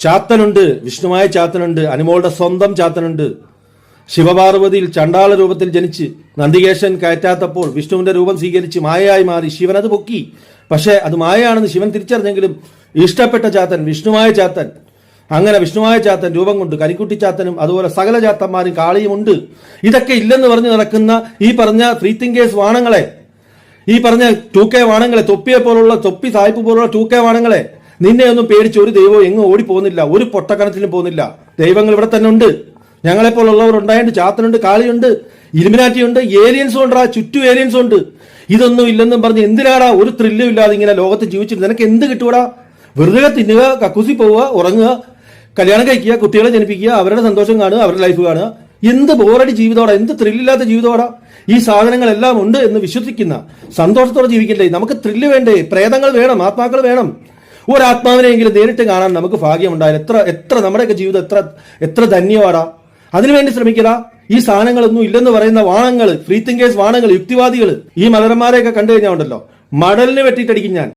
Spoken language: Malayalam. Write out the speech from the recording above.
ചാത്തനുണ്ട്, വിഷ്ണുമായ ചാത്തനുണ്ട്, അനുമോളുടെ സ്വന്തം ചാത്തനുണ്ട്. ശിവപാർവതിയിൽ ചണ്ടാള രൂപത്തിൽ ജനിച്ച് നന്ദികേശൻ കയറ്റാത്തപ്പോൾ വിഷ്ണുവിന്റെ രൂപം സ്വീകരിച്ച് മായയായി മാറി ശിവൻ അത് പൊക്കി. പക്ഷേ അത് മായയാണെന്ന് ശിവൻ തിരിച്ചറിഞ്ഞെങ്കിലും ഇഷ്ടപ്പെട്ട ചാത്തൻ വിഷ്ണുമായ ചാത്തൻ, അങ്ങനെ വിഷ്ണുമായ ചാത്തൻ രൂപം കൊണ്ട് കരിക്കുട്ടി ചാത്തനും അതുപോലെ സകല ചാത്തന്മാരും കാളിയും ഉണ്ട്. ഇതൊക്കെ ഇല്ലെന്ന് പറഞ്ഞ് നടക്കുന്ന ഈ പറഞ്ഞ ഫ്രീ തിങ്കേഴ്സ് വാണങ്ങളെ, ഈ പറഞ്ഞ 2K വാണങ്ങളെ, തൊപ്പിയെ പോലുള്ള തൊപ്പി സായിപ്പ് പോലുള്ള 2K വാണങ്ങളെ, നിന്നെ ഒന്നും പേടിച്ച് ഒരു ദൈവവും എങ്ങും ഓടി പോകുന്നില്ല, ഒരു പൊട്ടക്കണത്തിലും പോകുന്നില്ല. ദൈവങ്ങൾ ഇവിടെ തന്നെ ഉണ്ട്. ഞങ്ങളെപ്പോലുള്ളവർ ഉണ്ടായിട്ട് ചാത്തനുണ്ട്, കാളിയുണ്ട്, ഇലുമിനാറ്റിയുണ്ട്, ഏലിയൻസും ഉണ്ടാ, ചുറ്റും ഏലിയൻസും ഉണ്ട്. ഇതൊന്നും ഇല്ലെന്നും പറഞ്ഞ് എന്തിനാടാ ഒരു ത്രില്ലും ഇല്ലാതെ ഇങ്ങനെ ലോകത്ത് ജീവിച്ചിട്ട് നിനക്ക് എന്ത് കിട്ടൂടാ? വെറുതെ തിന്നുക, കക്കൂസി പോവുക, ഉറങ്ങുക, കല്യാണം കഴിക്കുക, കുട്ടികളെ ജനിപ്പിക്കുക, അവരുടെ സന്തോഷം കാണുക, അവരുടെ ലൈഫ് കാണുക. എന്ത് ബോറടി ജീവിതോടാ, എന്ത് ത്രില്ലില്ലാത്ത ജീവിതോടാ? ഈ സാധനങ്ങളെല്ലാം ഉണ്ട് എന്ന് വിശ്വസിക്കുന്ന സന്തോഷത്തോടെ ജീവിക്കണ്ടേ? നമുക്ക് ത്രില്ല് വേണ്ടേ? പ്രേതങ്ങൾ വേണം, ആത്മാക്കൾ വേണം. ഒരാത്മാവിനെങ്കിലും നേരിട്ട് കാണാൻ നമുക്ക് ഭാഗ്യമുണ്ടായാലും എത്ര നമ്മുടെയൊക്കെ ജീവിതം എത്ര ധന്യമാടാ. അതിനുവേണ്ടി ശ്രമിക്കടാ. ഈ സാധനങ്ങളൊന്നും ഇല്ലെന്ന് പറയുന്ന വാണങ്ങൾ, ഫ്രീ തിങ്കേഴ്സ് വാണങ്ങൾ, യുക്തിവാദികൾ, ഈ മലരന്മാരെയൊക്കെ കണ്ടു കഴിഞ്ഞാൽ ഉണ്ടല്ലോ, മടലിന് വെട്ടിയിട്ടടിക്കും ഞാൻ.